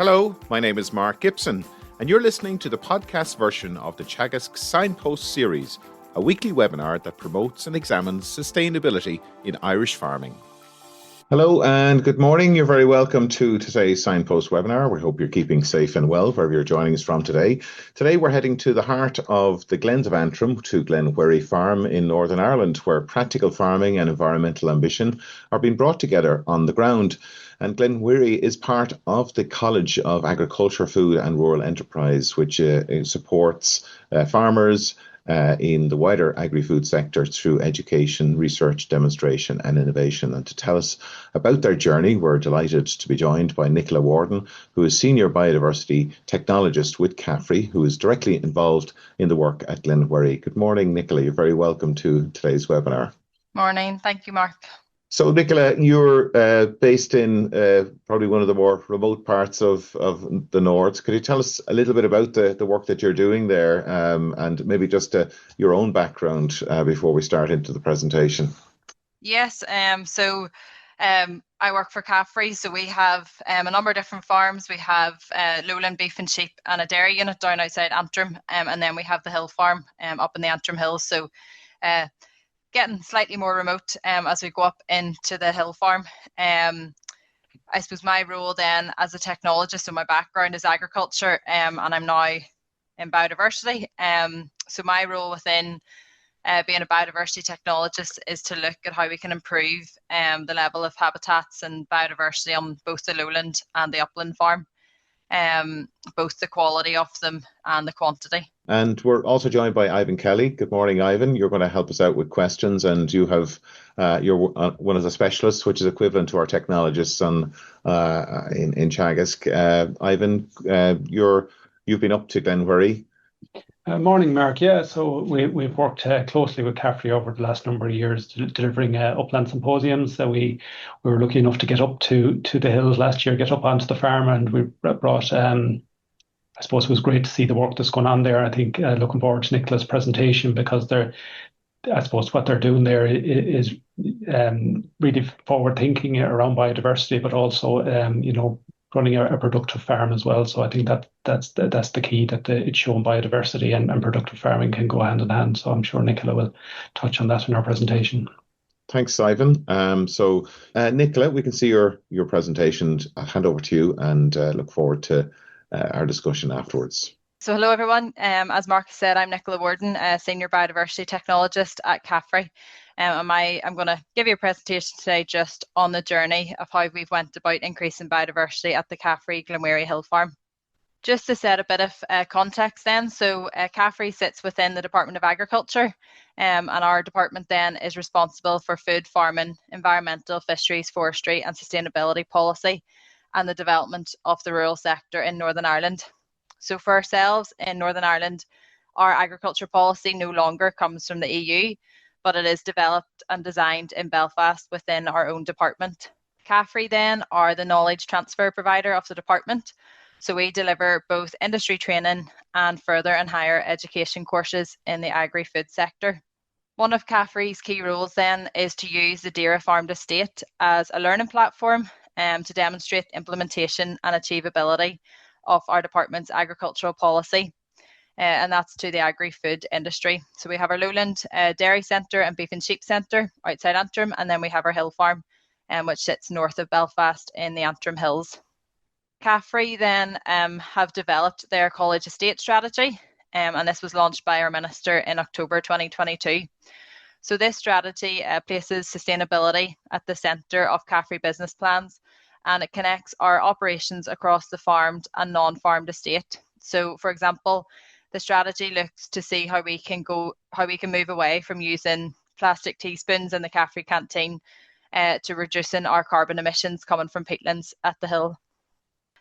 Hello, my name is Mark Gibson, and you're listening to the podcast version of the Teagasc Signpost Series, a weekly webinar that promotes and examines sustainability in Irish farming. Hello and good morning. You're very welcome to today's Signpost webinar. We hope you're keeping safe and well wherever you're joining us from today. Today we're heading to the heart of the Glens of Antrim, to Glenwherry Farm in Northern Ireland, where practical farming and environmental ambition are being brought together on the ground. And Glenwherry is part of the College of Agriculture, Food and Rural Enterprise, which supports farmers in the wider agri-food sector through education, research, demonstration and innovation. And to tell us about their journey, we're delighted to be joined by Nicola Warden, who is Senior Biodiversity Technologist with CAFRE, who is directly involved in the work at Glenwherry. Good morning, Nicola. You're very welcome to today's webinar. Morning. Thank you, Mark. So, Nicola, you're based in probably one of the more remote parts of the north. Could you tell us a little bit about the work that you're doing there and maybe just your own background before we start into the presentation? Yes, so I work for CAFRE, so we have a number of different farms. We have lowland beef and sheep and a dairy unit down outside Antrim, and then we have the hill farm up in the Antrim Hills. So getting slightly more remote as we go up into the hill farm. I suppose my role then as a technologist, so my background is agriculture, and I'm now in biodiversity. So my role within being a biodiversity technologist is to look at how we can improve the level of habitats and biodiversity on both the lowland and the upland farm, both the quality of them and the quantity. And we're also joined by Ivan Kelly. Good morning, Ivan. You're going to help us out with questions, and you have you're one of the specialists, which is equivalent to our technologists in Teagasc. Ivan, you've been up to Glenwherry. Morning, Mark. Yeah, so we've worked closely with CAFRE over the last number of years, delivering upland symposiums. So we were lucky enough to get up to the hills last year, get up onto the farm, and we brought. I suppose it was great to see the work that's going on there. I think looking forward to Nicola's presentation, because I suppose what they're doing there is really forward thinking around biodiversity, but also running a productive farm as well. So I think that's the key, that it's showing biodiversity and productive farming can go hand in hand. So I'm sure Nicola will touch on that in our presentation. Thanks, Ivan. So Nicola, we can see your presentation. I'll hand over to you and look forward to our discussion afterwards. So hello, everyone. As Mark said, I'm Nicola Warden, a Senior Biodiversity Technologist at CAFRE. And I'm going to give you a presentation today just on the journey of how we've went about increasing biodiversity at the CAFRE Glenwherry Hill Farm. Just to set a bit of context then, so CAFRE sits within the Department of Agriculture, and our department then is responsible for food, farming, environmental, fisheries, forestry and sustainability policy and the development of the rural sector in Northern Ireland. So for ourselves in Northern Ireland, our agriculture policy no longer comes from the EU, but it is developed and designed in Belfast within our own department. CAFRE then are the knowledge transfer provider of the department. So we deliver both industry training and further and higher education courses in the agri-food sector. One of CAFRE's key roles then is to use the Dara Farmed Estate as a learning platform to demonstrate implementation and achievability of our department's agricultural policy, and that's to the agri-food industry. So we have our lowland dairy centre and beef and sheep centre outside Antrim, and then we have our hill farm, which sits north of Belfast in the Antrim Hills. CAFRE then have developed their college estate strategy, and this was launched by our Minister in October 2022. So this strategy places sustainability at the centre of CAFRE business plans, and it connects our operations across the farmed and non-farmed estate. So, for example, the strategy looks to see how we can move away from using plastic teaspoons in the CAFRE canteen to reducing our carbon emissions coming from peatlands at the hill.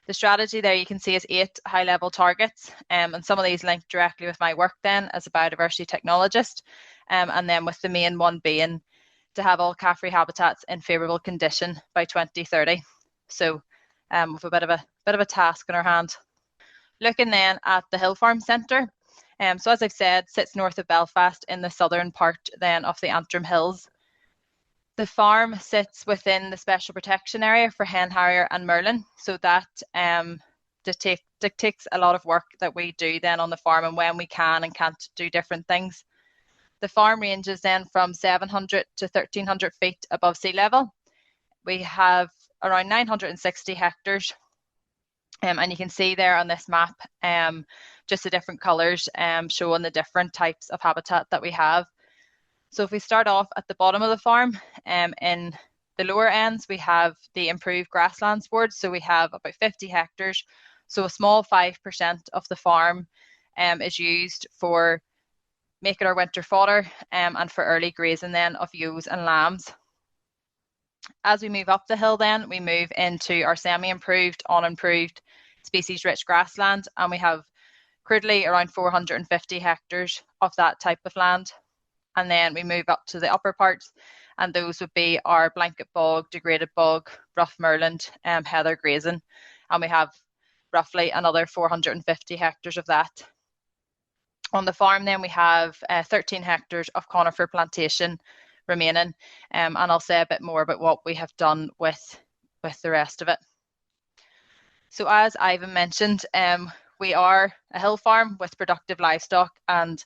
The strategy there you can see is 8 high-level targets, and some of these link directly with my work then as a biodiversity technologist, and then with the main one being to have all CAFRE habitats in favourable condition by 2030. So with a bit of a task in our hand. Looking then at the Hill Farm Centre, so as I've said, sits north of Belfast in the southern part then of the Antrim Hills. The farm sits within the special protection area for hen harrier and merlin, so that dictates a lot of work that we do then on the farm and when we can and can't do different things. The farm ranges then from 700 to 1,300 feet above sea level. We have around 960 hectares, and you can see there on this map just the different colours showing the different types of habitat that we have. So if we start off at the bottom of the farm, in the lower ends, we have the improved grasslands board. So we have about 50 hectares. So a small 5% of the farm is used for making our winter fodder and for early grazing then of ewes and lambs. As we move up the hill then, we move into our semi-improved, unimproved, species-rich grassland, and we have crudely around 450 hectares of that type of land. And then we move up to the upper parts, and those would be our blanket bog, degraded bog, rough moorland, heather grazing, and we have roughly another 450 hectares of that. On the farm then we have 13 hectares of conifer plantation remaining, and I'll say a bit more about what we have done with the rest of it. So as Ivan mentioned, we are a hill farm with productive livestock, and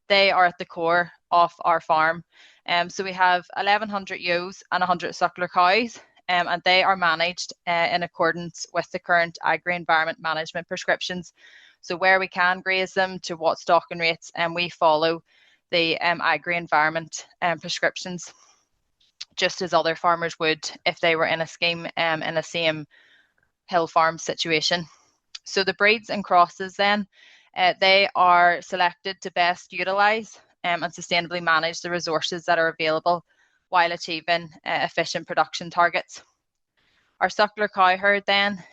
they are at the core of our farm. So we have 1,100 ewes and 100 suckler cows, and they are managed in accordance with the current agri-environment management prescriptions. So where we can graze them, to what stocking rates, and we follow the agri-environment prescriptions, just as other farmers would if they were in a scheme in the same hill farm situation. So the breeds and crosses then, they are selected to best utilise and sustainably manage the resources that are available while achieving efficient production targets. Our suckler cow herd then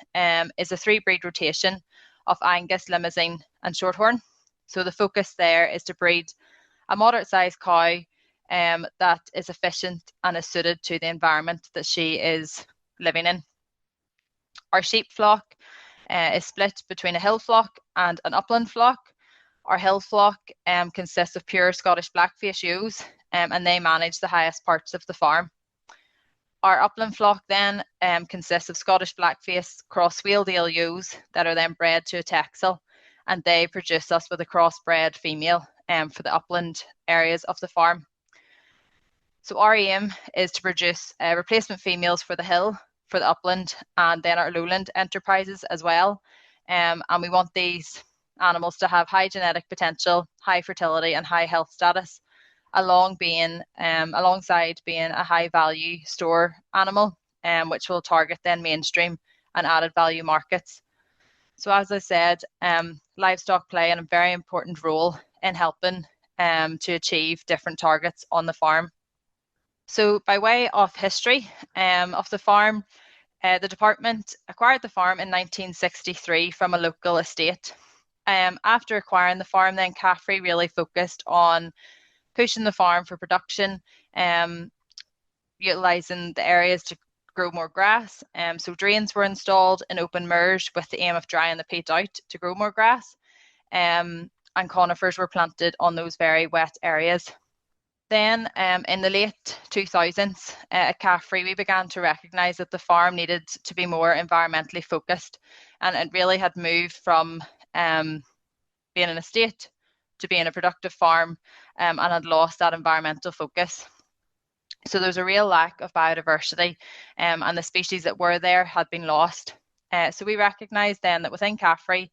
is a 3-breed rotation of Angus, Limousin and Shorthorn. So the focus there is to breed a moderate sized cow that is efficient and is suited to the environment that she is living in. Our sheep flock is split between a hill flock and an upland flock. Our hill flock consists of pure Scottish blackface ewes, and they manage the highest parts of the farm. Our upland flock then consists of Scottish blackface cross Wheeldale ewes that are then bred to a Texel, and they produce us with a crossbred female for the upland areas of the farm. So our aim is to produce replacement females for the hill, for the upland, and then our lowland enterprises as well. And we want these animals to have high genetic potential, high fertility and high health status, alongside being a high value store animal, which will target then mainstream and added value markets. So as I said, livestock play a very important role in helping to achieve different targets on the farm. So by way of history of the farm, the department acquired the farm in 1963 from a local estate. After acquiring the farm, then CAFRE really focused on pushing the farm for production, utilising the areas to grow more grass. So drains were installed in open moors with the aim of drying the peat out to grow more grass. And conifers were planted on those very wet areas. Then in the late 2000s at CAFRE, we began to recognise that the farm needed to be more environmentally focused, and it really had moved from being an estate to being a productive farm and had lost that environmental focus. So there's a real lack of biodiversity and the species that were there had been lost. So we recognised then that within CAFRE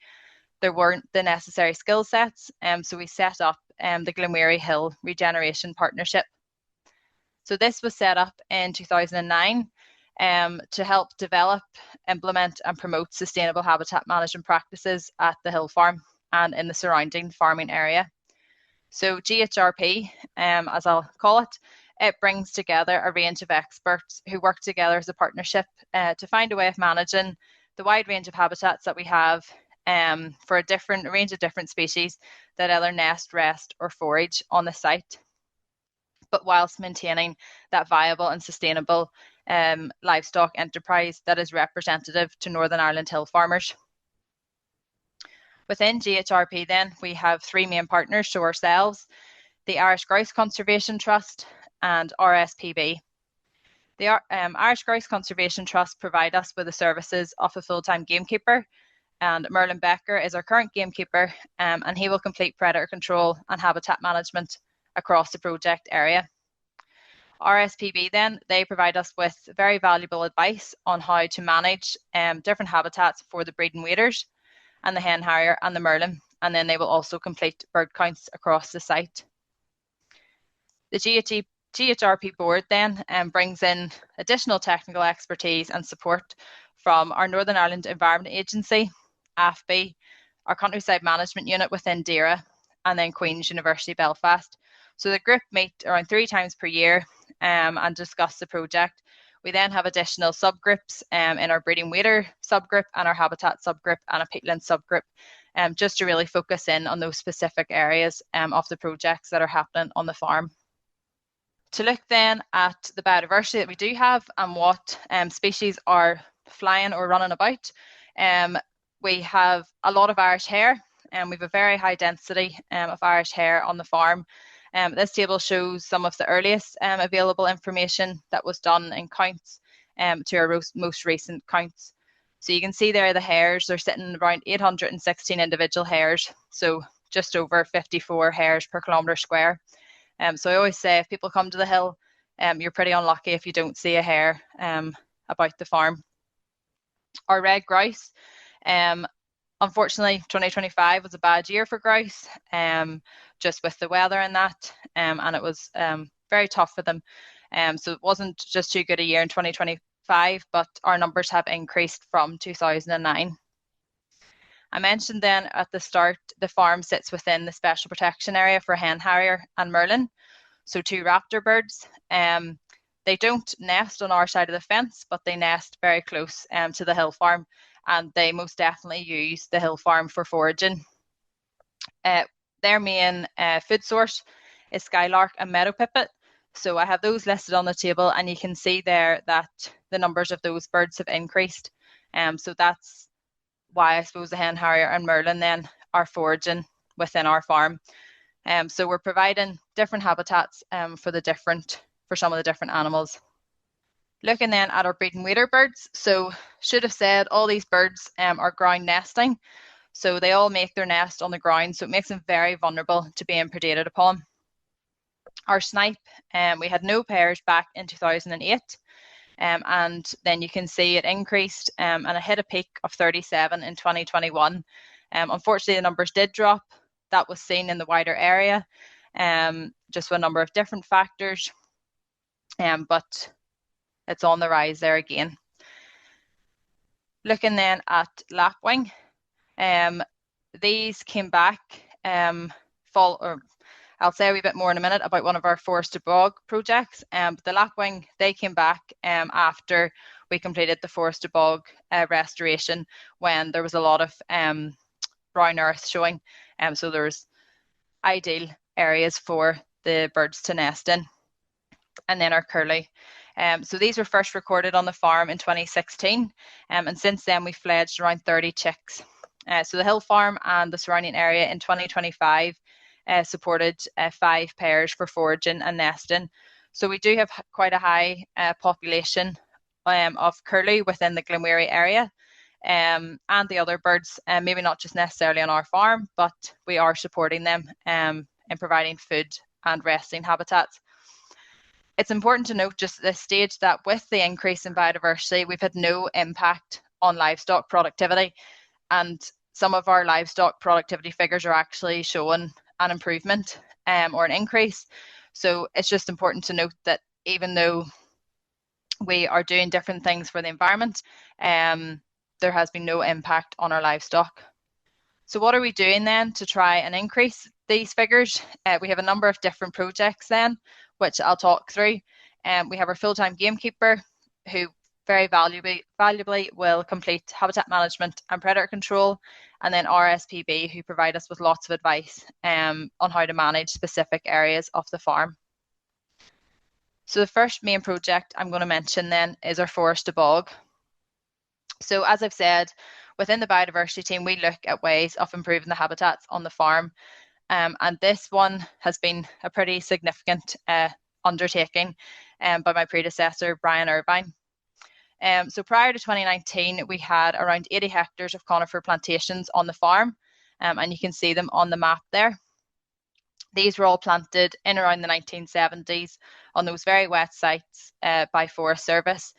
there weren't the necessary skill sets, so we set up the Glenwherry Hill Regeneration Partnership. So this was set up in 2009 to help develop, implement and promote sustainable habitat management practices at the hill farm and in the surrounding farming area. So GHRP, as I'll call it, it brings together a range of experts who work together as a partnership to find a way of managing the wide range of habitats that we have for a range of different species that either nest, rest or forage on the site, but whilst maintaining that viable and sustainable livestock enterprise that is representative to Northern Ireland hill farmers. Within GHRP then, we have 3 main partners to ourselves, the Irish Grouse Conservation Trust and RSPB. The Irish Grouse Conservation Trust provide us with the services of a full-time gamekeeper And Merlin Becker is our current gamekeeper, and he will complete predator control and habitat management across the project area. RSPB then, they provide us with very valuable advice on how to manage different habitats for the breeding waders and the hen harrier and the merlin, and then they will also complete bird counts across the site. The GHRP board then brings in additional technical expertise and support from our Northern Ireland Environment Agency, AFB, our Countryside Management Unit within DAERA, and then Queen's University Belfast. So the group meet around 3 times per year and discuss the project. We then have additional subgroups in our breeding wader subgroup and our habitat subgroup and a peatland subgroup, just to really focus in on those specific areas of the projects that are happening on the farm. To look then at the biodiversity that we do have and what species are flying or running about, we have a lot of Irish hare, and we have a very high density of Irish hare on the farm. This table shows some of the earliest available information that was done in counts to our most recent counts. So you can see there the hares, they're sitting around 816 individual hares, so just over 54 hares per kilometre square. So I always say if people come to the hill, you're pretty unlucky if you don't see a hare about the farm. Our red grouse, unfortunately 2025 was a bad year for grouse, just with the weather and that, and it was very tough for them. So it wasn't just too good a year in 2025, but our numbers have increased from 2009. I mentioned then at the start, the farm sits within the special protection area for hen harrier and merlin, so 2 raptor birds. They don't nest on our side of the fence, but they nest very close to the hill farm, and they most definitely use the hill farm for foraging. Their main food source is skylark and meadow pipit. So I have those listed on the table, and you can see there that the numbers of those birds have increased. So that's why I suppose the hen harrier and merlin then are foraging within our farm. So we're providing different habitats for some of the different animals. Looking then at our breeding wader birds, so should have said all these birds are ground nesting. So they all make their nest on the ground, so it makes them very vulnerable to being predated upon. Our snipe, we had no pairs back in 2008, and then you can see it increased and it hit a peak of 37 in 2021. Unfortunately, the numbers did drop. That was seen in the wider area, just with a number of different factors, but it's on the rise there again. Looking then at lapwing, these came back I'll say a wee bit more in a minute about one of our forested bog projects, but the lapwing, they came back after we completed the forested bog restoration, when there was a lot of brown earth showing, so there's ideal areas for the birds to nest in. And then our curlew. So these were first recorded on the farm in 2016, and since then we've fledged around 30 chicks. So the hill farm and the surrounding area in 2025 supported 5 pairs for foraging and nesting. So we do have quite a high population of curlew within the Glenwherry area, and the other birds, maybe not just necessarily on our farm, but we are supporting them in providing food and resting habitats. It's important to note just at this stage that with the increase in biodiversity, we've had no impact on livestock productivity, and some of our livestock productivity figures are actually showing an improvement or an increase. So it's just important to note that even though we are doing different things for the environment, there has been no impact on our livestock. So what are we doing then to try and increase these figures? We have a number of different projects then, which I'll talk through. We have our full-time gamekeeper, who very valuably will complete habitat management and predator control, and then RSPB, who provide us with lots of advice on how to manage specific areas of the farm. So the first main project I'm going to mention then is our forested bog. So as I've said, within the biodiversity team, we look at ways of improving the habitats on the farm. And this one has been a pretty significant undertaking by my predecessor, Brian Irvine. So prior to 2019, we had around 80 hectares of conifer plantations on the farm, and you can see them on the map there. These were all planted in around the 1970s on those very wet sites by Forest Service.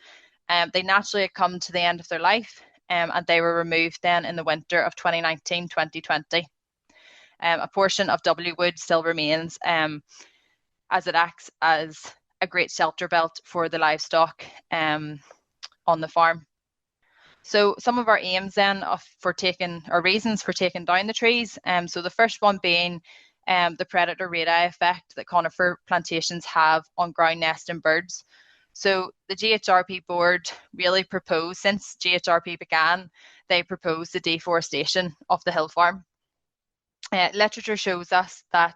They naturally had come to the end of their life, and they were removed then in the winter of 2019-2020. A portion of W Wood still remains, as it acts as a great shelter belt for the livestock on the farm. So some of our aims then reasons for taking down the trees. So the first one being the predator radii effect that conifer plantations have on ground nesting birds. So the GHRP board really proposed, since GHRP began, they proposed the deforestation of the hill farm. Literature shows us that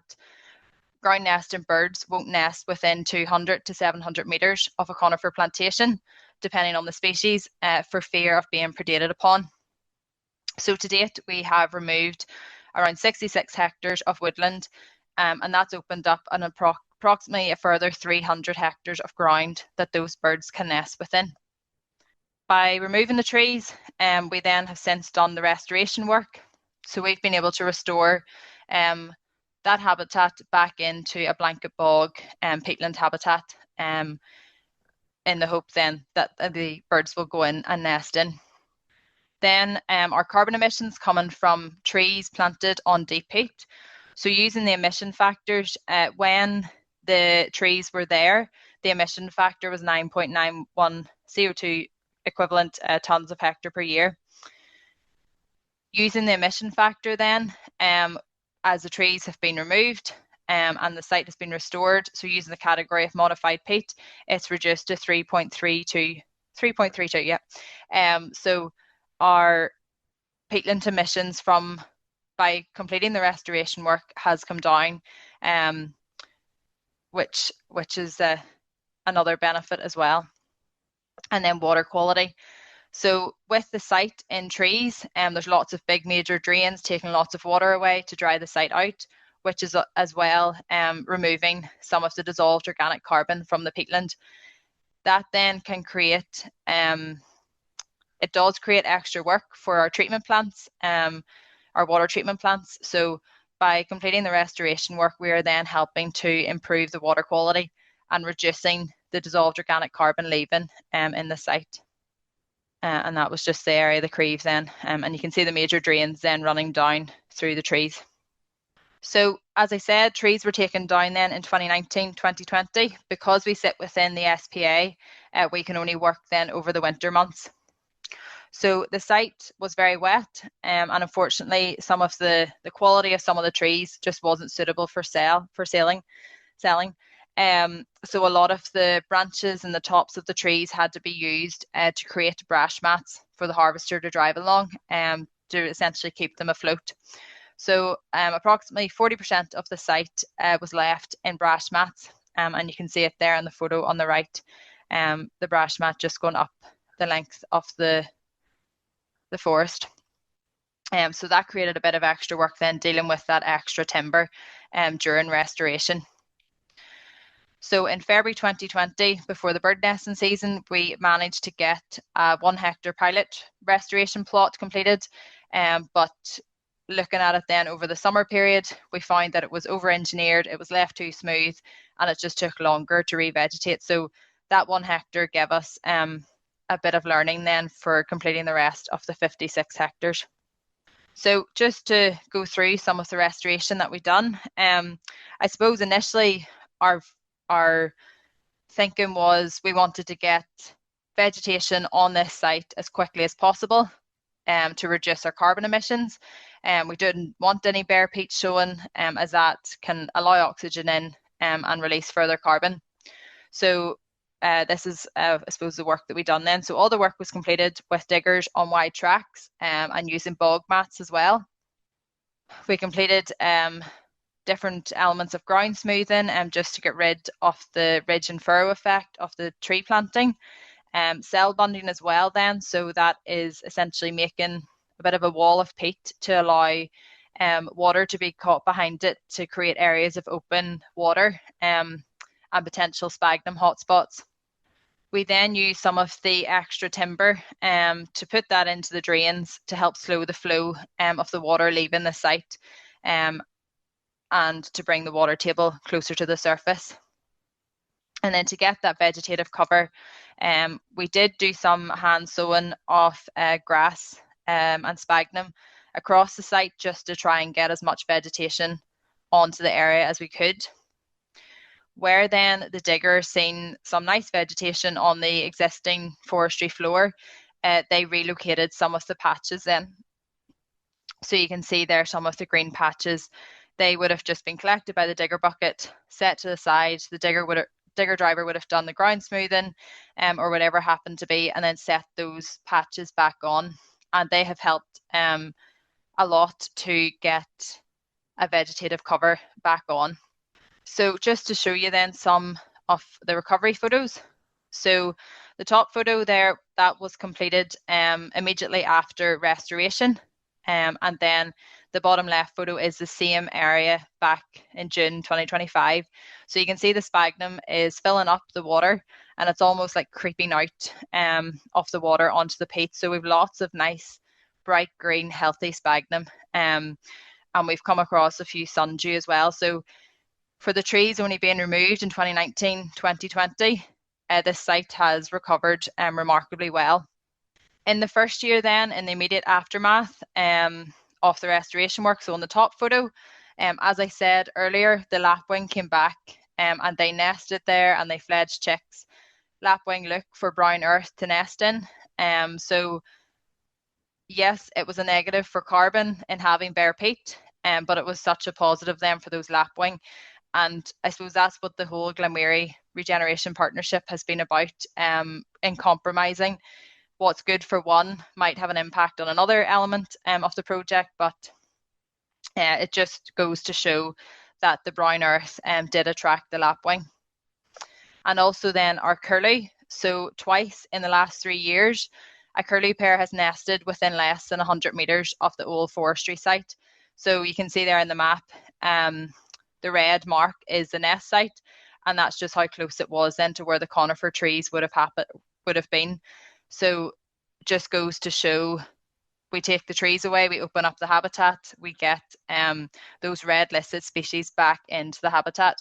ground nesting birds won't nest within 200 to 700 metres of a conifer plantation, depending on the species, for fear of being predated upon. So to date, we have removed around 66 hectares of woodland, and that's opened up an approximately a further 300 hectares of ground that those birds can nest within. By removing the trees, we then have since done the restoration work. So we've been able to restore that habitat back into a blanket bog and peatland habitat, in the hope then that the birds will go in and nest in. Then our carbon emissions coming from trees planted on deep peat. So using the emission factors, when the trees were there, the emission factor was 9.91 CO2 equivalent tonnes of hectare per year. Using the emission factor then, as the trees have been removed and the site has been restored, so using the category of modified peat, it's reduced to 3.32, yeah. So our peatland emissions by completing the restoration work has come down, which is another benefit as well. And then water quality. So with the site in trees, there's lots of big major drains taking lots of water away to dry the site out, which is as well removing some of the dissolved organic carbon from the peatland. That then can create, it does create extra work for our treatment plants, our water treatment plants. So by completing the restoration work, we are then helping to improve the water quality and reducing the dissolved organic carbon leaving in the site. And that was just the area of the creeve then. And you can see the major drains then running down through the trees. So as I said, trees were taken down then in 2019-2020. Because we sit within the SPA, we can only work then over the winter months. So the site was very wet, and unfortunately some of the quality of some of the trees just wasn't suitable for selling. So a lot of the branches and the tops of the trees had to be used to create brash mats for the harvester to drive along, to essentially keep them afloat. So approximately 40% of the site was left in brash mats, and you can see it there in the photo on the right, the brash mat just going up the length of the forest. So that created a bit of extra work then dealing with that extra timber during restoration. So in February 2020, before the bird nesting season, we managed to get a 1 hectare pilot restoration plot completed. But looking at it then over the summer period, we found that it was over-engineered, it was left too smooth, and it just took longer to revegetate. So that 1 hectare gave us a bit of learning then for completing the rest of the 56 hectares. So just to go through some of the restoration that we've done, I suppose initially our thinking was we wanted to get vegetation on this site as quickly as possible to reduce our carbon emissions. We didn't want any bare peat showing, as that can allow oxygen in and release further carbon. So this is, I suppose, the work that we done then. So all the work was completed with diggers on wide tracks and using bog mats as well. We completed different elements of ground smoothing just to get rid of the ridge and furrow effect of the tree planting. Cell bunding as well then, so that is essentially making a bit of a wall of peat to allow water to be caught behind it to create areas of open water and potential sphagnum hotspots. We then use some of the extra timber to put that into the drains to help slow the flow of the water leaving the site and to bring the water table closer to the surface. And then to get that vegetative cover, we did do some hand sowing of grass and sphagnum across the site just to try and get as much vegetation onto the area as we could. Where then the digger seen some nice vegetation on the existing forestry floor, they relocated some of the patches then. So you can see there some of the green patches. They would have just been collected by the digger bucket, set to the side. The digger driver would have done the ground smoothing or whatever happened to be, and then set those patches back on. And they have helped a lot to get a vegetative cover back on. So just to show you then some of the recovery photos. So the top photo there, that was completed immediately after restoration. And then the bottom left photo is the same area back in June 2025. So you can see the sphagnum is filling up the water and it's almost like creeping out of the water onto the peat. So we've lots of nice, bright green, healthy sphagnum. And we've come across a few sundew as well. So for the trees only being removed in 2019, 2020, this site has recovered remarkably well. In the first year then, in the immediate aftermath of the restoration work, so on the top photo, as I said earlier, the lapwing came back and they nested there and they fledged chicks. Lapwing look for brown earth to nest in. So yes, it was a negative for carbon in having bare peat, but it was such a positive then for those lapwing. And I suppose that's what the whole Glenwherry Regeneration Partnership has been about, in compromising. What's good for one might have an impact on another element of the project, but it just goes to show that the brown earth did attract the lapwing. And also then our curlew. So twice in the last 3 years, a curlew pair has nested within less than 100 metres of the old forestry site. So you can see there in the map, the red mark is the nest site, and that's just how close it was then to where the conifer trees would have been. So just goes to show, we take the trees away, we open up the habitat, we get those red listed species back into the habitat,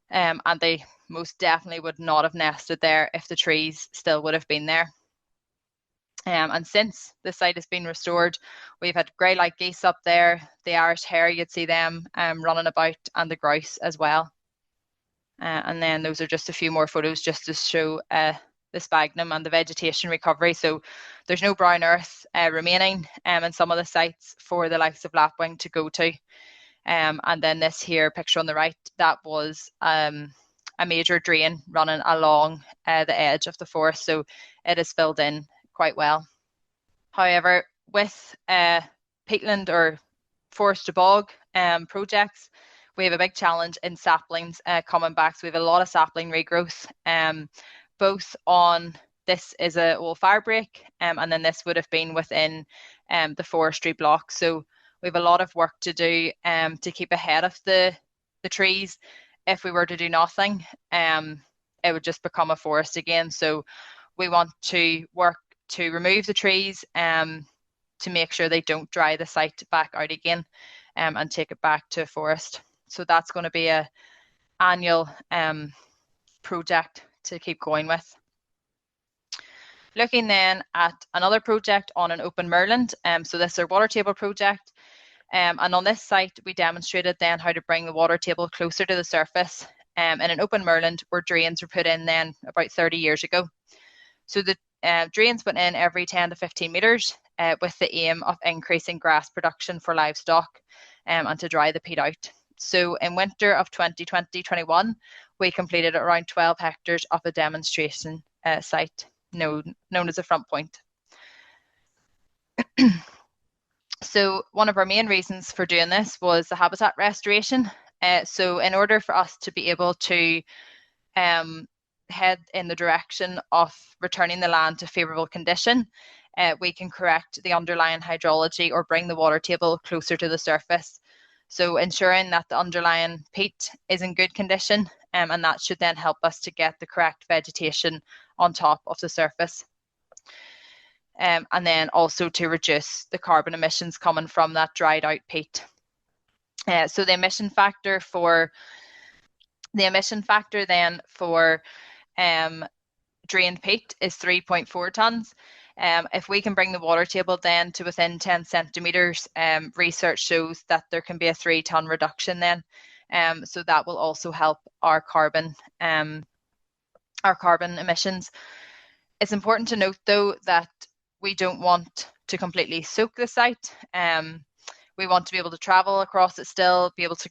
and they most definitely would not have nested there if the trees still would have been there. And since the site has been restored, we've had grey-lag geese up there, the Irish hare, you'd see them running about, and the grouse as well. And then those are just a few more photos just to show the sphagnum and the vegetation recovery. So there's no brown earth remaining in some of the sites for the likes of lapwing to go to. And then this here picture on the right, that was a major drain running along the edge of the forest. So it is filled in quite well. However, with peatland or forest to bog projects, we have a big challenge in saplings coming back. So we have a lot of sapling regrowth, both on, this is a old fire break, and then this would have been within the forestry block. So we have a lot of work to do to keep ahead of the trees. If we were to do nothing, it would just become a forest again. So we want to work to remove the trees to make sure they don't dry the site back out again and take it back to a forest. So that's going to be an annual project to keep going with. Looking then at another project on an open moorland. So this is our water table project. And on this site, we demonstrated then how to bring the water table closer to the surface in an open moorland where drains were put in then about 30 years ago. So the drains went in every 10 to 15 metres with the aim of increasing grass production for livestock and to dry the peat out. So in winter of 2020-21, we completed around 12 hectares of a demonstration site known as a front point. So one of our main reasons for doing this was the habitat restoration. So in order for us to be able to head in the direction of returning the land to favourable condition, we can correct the underlying hydrology or bring the water table closer to the surface. So ensuring that the underlying peat is in good condition, and that should then help us to get the correct vegetation on top of the surface. And then also to reduce the carbon emissions coming from that dried out peat. So the emission factor then for drained peat is 3.4 tonnes. If we can bring the water table then to within 10 centimetres, research shows that there can be a 3 tonne reduction then. So that will also help our carbon emissions. It's important to note though that we don't want to completely soak the site. We want to be able to travel across it still, be able to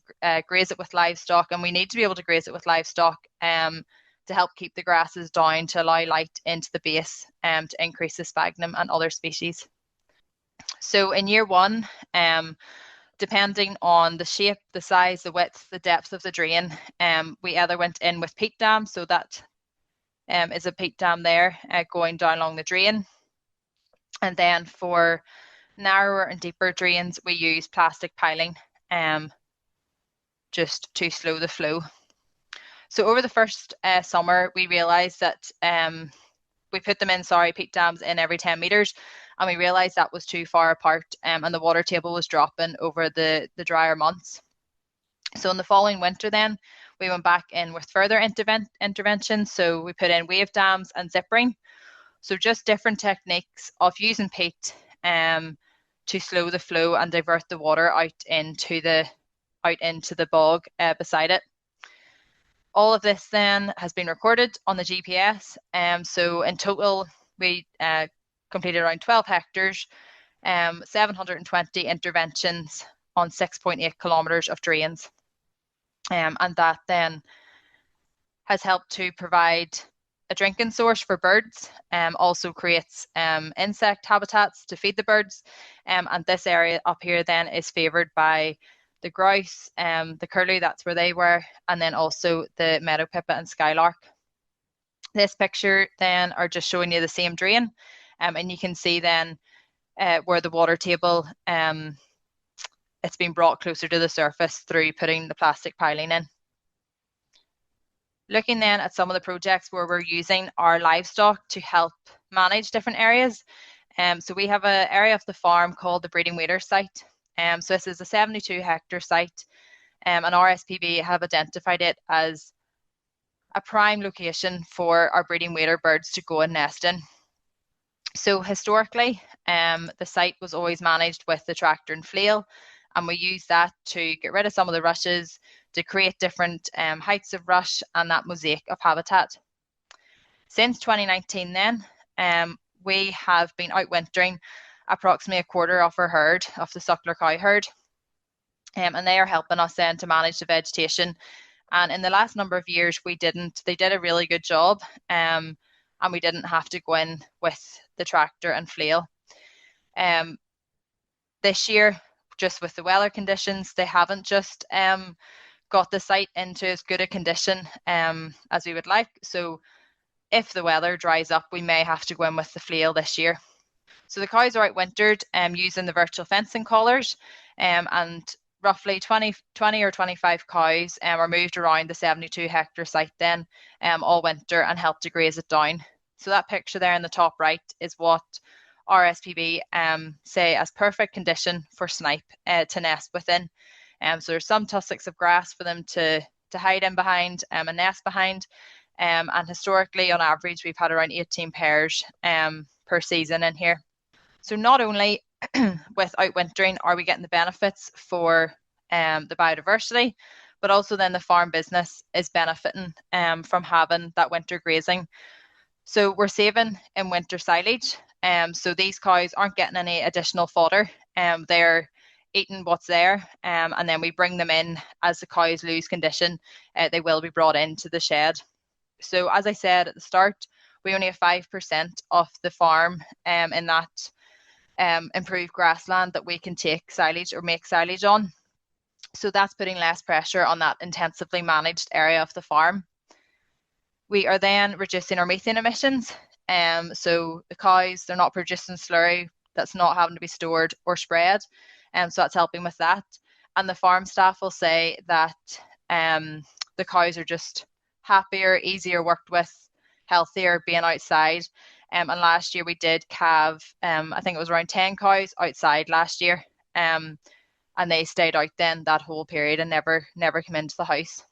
graze it with livestock, and we need to be able to graze it with livestock to help keep the grasses down, to allow light into the base, to increase the sphagnum and other species. So in year one, depending on the shape, the size, the width, the depth of the drain, we either went in with peat dam, so that is a peat dam there going down along the drain. And then for narrower and deeper drains, we use plastic piling just to slow the flow. So over the first summer, we realised that we put them in, peat dams in every 10 metres, and we realised that was too far apart, and the water table was dropping over the drier months. So in the following winter then, we went back in with further interventions. So we put in wave dams and zip ring. So just different techniques of using peat to slow the flow and divert the water out into the bog beside it. All of this then has been recorded on the GPS. So in total, we completed around 12 hectares, 720 interventions on 6.8 kilometres of drains. And that then has helped to provide a drinking source for birds, also creates insect habitats to feed the birds. And this area up here then is favoured by the grouse, the curlew, that's where they were, and then also the meadow pipit and skylark. This picture then are just showing you the same drain, and you can see then where the water table, it's been brought closer to the surface through putting the plastic piling in. Looking then at some of the projects where we're using our livestock to help manage different areas. So we have an area of the farm called the breeding wader site. So this is a 72 hectare site, and RSPB have identified it as a prime location for our breeding wader birds to go and nest in. So historically, the site was always managed with the tractor and flail, and we use that to get rid of some of the rushes, to create different heights of rush and that mosaic of habitat. Since 2019 then, we have been outwintering approximately a quarter of our herd, of the suckler cow herd, and they are helping us then to manage the vegetation. And in the last number of years, they did a really good job, and we didn't have to go in with the tractor and flail. This year, just with the weather conditions, they haven't just got the site into as good a condition as we would like. So if the weather dries up, we may have to go in with the flail this year. So the cows are outwintered using the virtual fencing collars, and roughly 20 or 25 cows are moved around the 72 hectare site then all winter and help to graze it down. So that picture there in the top right is what RSPB say as perfect condition for snipe to nest within. So there's some tussocks of grass for them to hide in behind and nest behind. And historically, on average, we've had around 18 pairs per season in here. So not only with outwintering are we getting the benefits for the biodiversity, but also then the farm business is benefiting from having that winter grazing. So we're saving in winter silage. So these cows aren't getting any additional fodder. They're eating what's there, and then we bring them in as the cows lose condition. They will be brought into the shed. So as I said at the start, we only have 5% of the farm in that improved grassland that we can take silage or make silage on. So that's putting less pressure on that intensively managed area of the farm. We are then reducing our methane emissions. So the cows, they're not producing slurry that's not having to be stored or spread. So that's helping with that. And the farm staff will say that the cows are just happier, easier worked with, healthier being outside. And last year we did calve, I think it was around 10 cows outside last year. And they stayed out then that whole period and never came into the house.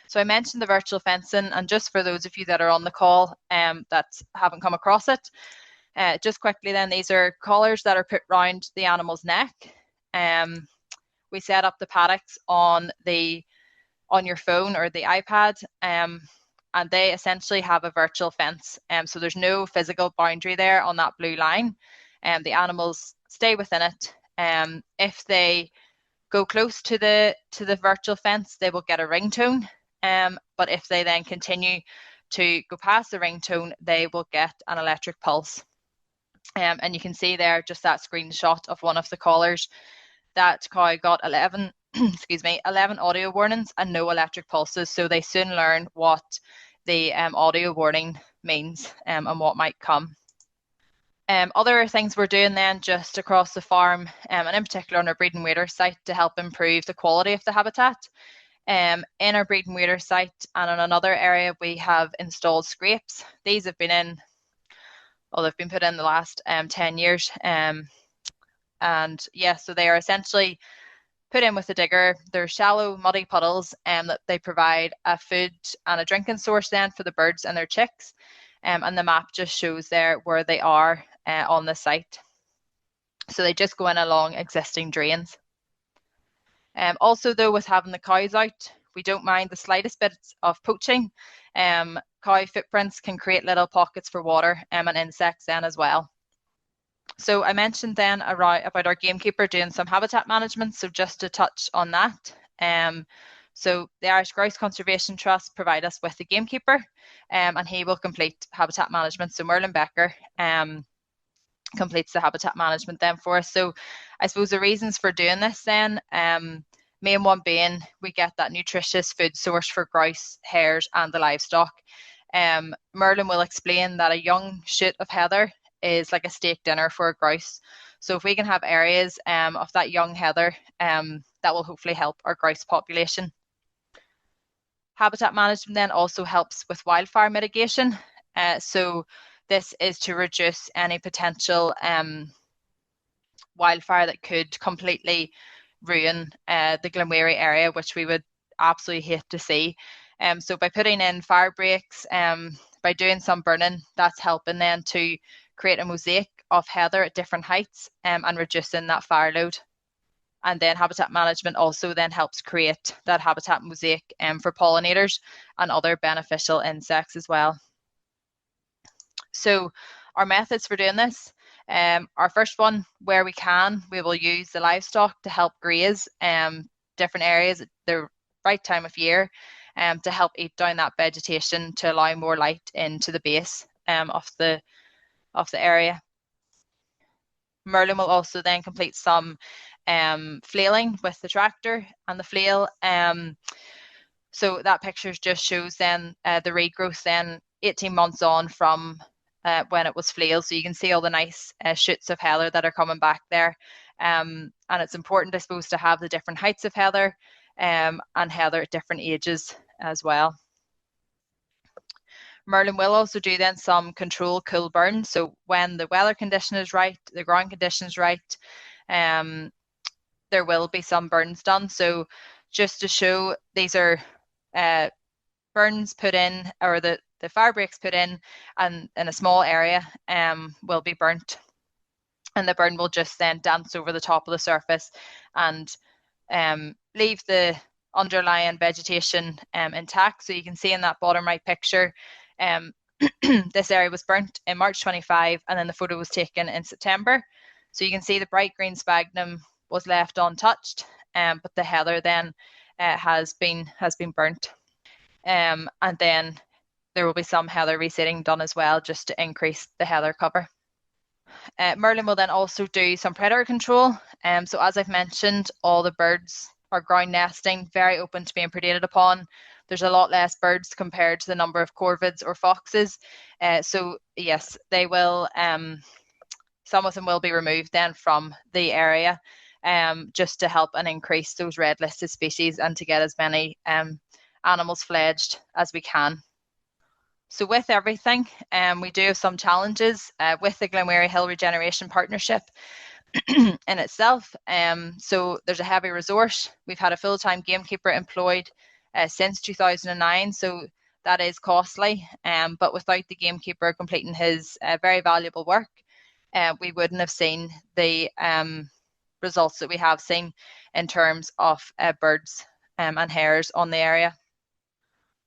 So I mentioned the virtual fencing, and just for those of you that are on the call that haven't come across it, just quickly then, these are collars that are put around the animal's neck. We set up the paddocks on your phone or the iPad, and they essentially have a virtual fence. So there's no physical boundary there on that blue line. The animals stay within it. If they go close to the virtual fence, they will get a ringtone. But if they then continue to go past the ringtone, they will get an electric pulse. And you can see there just that screenshot of one of the collars. That cow got 11 audio warnings and no electric pulses. So they soon learn what the audio warning means and what might come. Other things we're doing then just across the farm, and in particular on our breed and water site, to help improve the quality of the habitat. In our breed and water site and in another area, we have installed scrapes. These have been they've been put in the last 10 years. And yeah, so they are essentially put in with a digger. They're shallow, muddy puddles that they provide a food and a drinking source then for the birds and their chicks. And the map just shows there where they are on the site. So they just go in along existing drains. Also, though, with having the cows out, we don't mind the slightest bits of poaching. Cow footprints can create little pockets for water and insects then as well. So I mentioned then about our gamekeeper doing some habitat management. So just to touch on that. So the Irish Grouse Conservation Trust provide us with the gamekeeper, and he will complete habitat management. So Merlin Becker completes the habitat management then for us. So I suppose the reasons for doing this then, main one being we get that nutritious food source for grouse, hares and the livestock. Merlin will explain that a young shoot of heather is like a steak dinner for a grouse. So if we can have areas of that young heather, that will hopefully help our grouse population. Habitat management then also helps with wildfire mitigation. So this is to reduce any potential wildfire that could completely ruin the Glenwherry area, which we would absolutely hate to see. So by putting in fire breaks, by doing some burning, that's helping then to create a mosaic of heather at different heights and reducing that fire load. And then habitat management also then helps create that habitat mosaic for pollinators and other beneficial insects as well. So our methods for doing this, our first one, where we can, we will use the livestock to help graze different areas at the right time of year to help eat down that vegetation to allow more light into the base of the area. Merlin will also then complete some flailing with the tractor and the flail. So that picture just shows then the regrowth then 18 months on from when it was flailed. So you can see all the nice shoots of heather that are coming back there. And it's important, I suppose, to have the different heights of heather and heather at different ages as well. Merlin will also do then some controlled cool burn. So when the weather condition is right, the ground condition is right, there will be some burns done. So just to show, these are burns put in, or the fire breaks put in, and in a small area will be burnt. And the burn will just then dance over the top of the surface and leave the underlying vegetation intact. So you can see in that bottom right picture, this area was burnt in March 25, and then the photo was taken in September. So you can see the bright green sphagnum was left untouched, but the heather then has been burnt. And then there will be some heather reseeding done as well, just to increase the heather cover. Merlin will then also do some predator control. So as I've mentioned, all the birds are ground nesting, very open to being predated upon. There's a lot less birds compared to the number of corvids or foxes. So yes, they will, some of them will be removed then from the area just to help and increase those red listed species and to get as many animals fledged as we can. So with everything, we do have some challenges with the Glenwherry Hill Regeneration Partnership in itself. So there's a heavy resource. We've had a full-time gamekeeper employed since 2009, so that is costly. But without the gamekeeper completing his very valuable work, we wouldn't have seen the results that we have seen in terms of birds and hares on the area.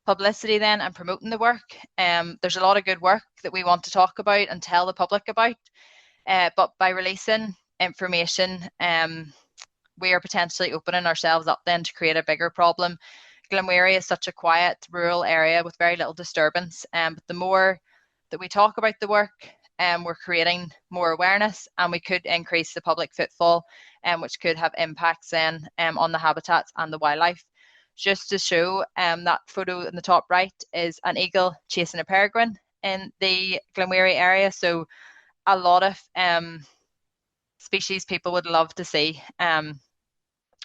Publicity then and promoting the work. There's a lot of good work that we want to talk about and tell the public about, but by releasing information, we are potentially opening ourselves up then to create a bigger problem. Glenwherry is such a quiet rural area with very little disturbance, but the more that we talk about the work, we're creating more awareness, and we could increase the public footfall, which could have impacts then on the habitats and the wildlife. Just to show, that photo in the top right is an eagle chasing a peregrine in the Glenwherry area. So a lot of species people would love to see.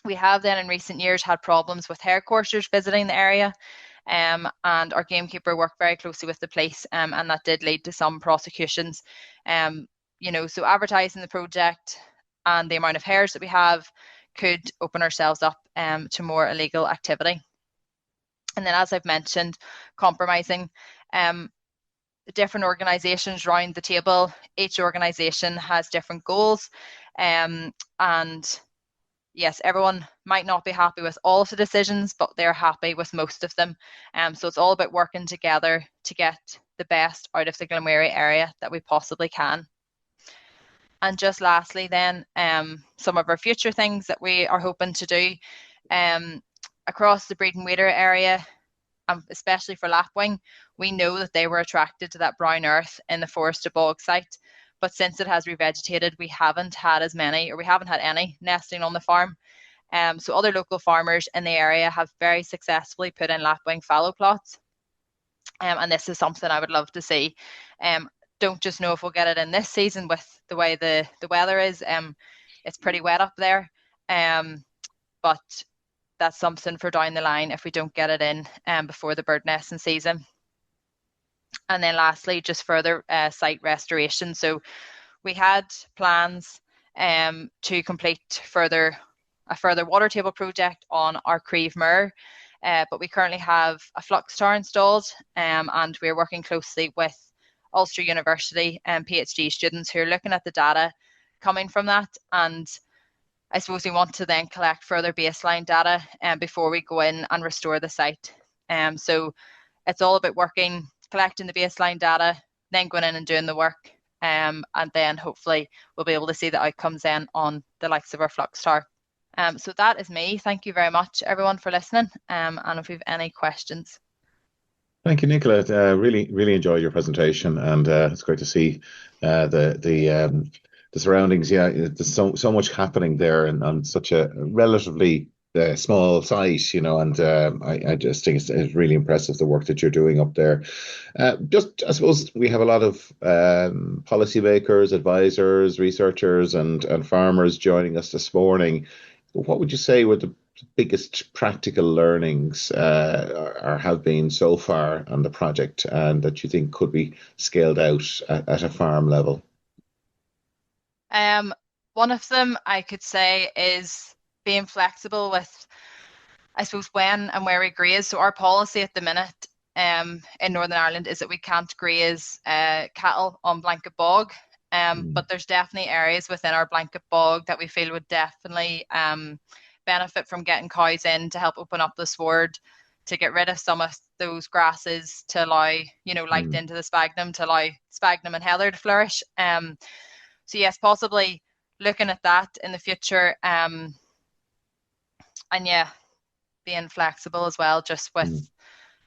We have then in recent years had problems with hare coursers visiting the area, and our gamekeeper worked very closely with the police, and that did lead to some prosecutions. So advertising the project and the amount of hares that we have could open ourselves up to more illegal activity. And then, as I've mentioned, compromising. Different organisations round the table. Each organisation has different goals, and yes, everyone might not be happy with all of the decisions, but they're happy with most of them. So it's all about working together to get the best out of the Glenwherry area that we possibly can. And just lastly then, some of our future things that we are hoping to do across the Breedon Wader area, especially for lapwing. We know that they were attracted to that brown earth in the forested bog site, but since it has revegetated, we haven't had any nesting on the farm. So other local farmers in the area have very successfully put in lapwing fallow plots, and this is something I would love to see. Don't just know if we'll get it in this season with the way the weather is. It's pretty wet up there, but that's something for down the line if we don't get it in before the bird nesting season. And then lastly, just further site restoration. So we had plans to complete a further water table project on our Creve Moor, but we currently have a flux tower installed, and we're working closely with Ulster University and PhD students who are looking at the data coming from that. And I suppose we want to then collect further baseline data before we go in and restore the site. So it's all about collecting the baseline data, then going in and doing the work, and then hopefully we'll be able to see the outcomes then on the likes of our flux tower. So that is me. Thank you very much, everyone, for listening, and if you have any questions. Thank you, Nicola. Really, really enjoyed your presentation, and it's great to see the surroundings. Yeah, there's so much happening there, and on such a relatively small site, and I just think it's really impressive the work that you're doing up there. I suppose we have a lot of policymakers, advisors, researchers, and farmers joining us this morning. What would you say were the biggest practical learnings or have been so far on the project, and that you think could be scaled out at a farm level? One of them I could say is being flexible with, I suppose, when and where we graze. So our policy at the minute in Northern Ireland is that we can't graze cattle on blanket bog, but there's definitely areas within our blanket bog that we feel would definitely benefit from getting cows in to help open up the sward, to get rid of some of those grasses, to allow light into the sphagnum, to allow sphagnum and heather to flourish. So yes, possibly looking at that in the future, and yeah, being flexible as well, just with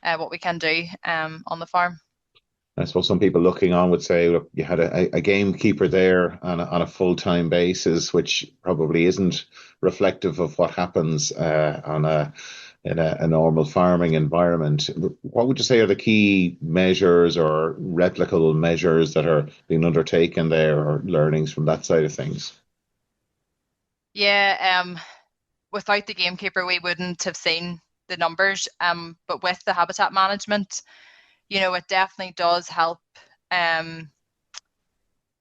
what we can do on the farm. I suppose some people looking on would say, look, you had a gamekeeper there on a full-time basis, which probably isn't reflective of what happens in a normal farming environment. What would you say are the key measures or replicable measures that are being undertaken there, or learnings from that side of things? Yeah, without the gamekeeper, we wouldn't have seen the numbers. But with the habitat management, it definitely does help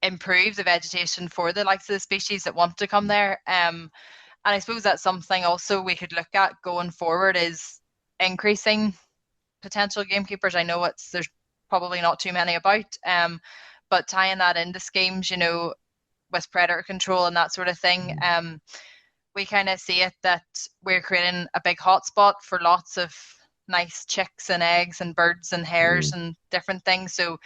improve the vegetation for the likes of the species that want to come there. And I suppose that's something also we could look at going forward, is increasing potential gamekeepers. I know there's probably not too many about, but tying that into schemes, with predator control and that sort of thing. We kind of see it that we're creating a big hotspot for lots of nice chicks and eggs and birds and hares and different things. So,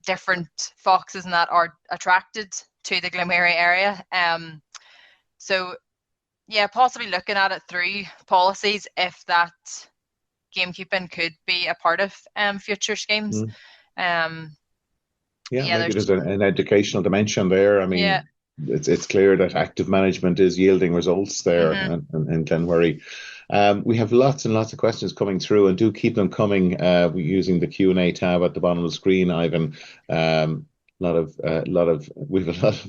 different foxes and that are attracted to the Glenwherry area. So yeah, possibly looking at it through policies if that gamekeeping could be a part of future schemes. Maybe there's an educational dimension there. I mean, it's clear that active management is yielding results there in Glenwherry. We have lots and lots of questions coming through, and do keep them coming using the Q&A tab at the bottom of the screen, Ivan. We've a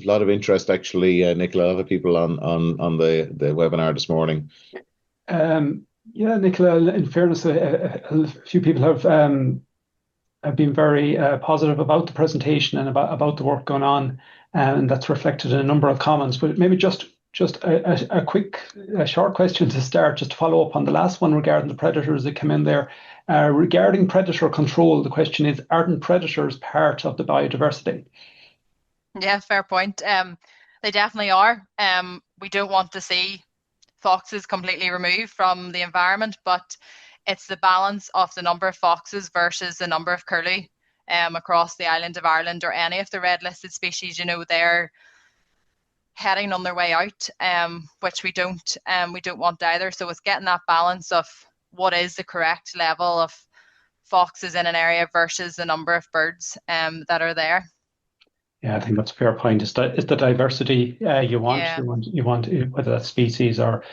lot of interest actually, Nicola. A lot of people on the webinar this morning. Nicola, in fairness, a few people have been very positive about the presentation and about the work going on, and that's reflected in a number of comments. But maybe just a short question to start, just to follow up on the last one regarding the predators that come in there. Regarding predator control, the question is, aren't predators part of the biodiversity? Yeah, fair point. They definitely are. We don't want to see foxes completely removed from the environment, but it's the balance of the number of foxes versus the number of curlew across the island of Ireland, or any of the red listed species. They're heading on their way out, which we don't want either. So it's getting that balance of what is the correct level of foxes in an area versus the number of birds that are there. Yeah, I think that's a fair point. It's the diversity you want. Yeah. You want whether that's species or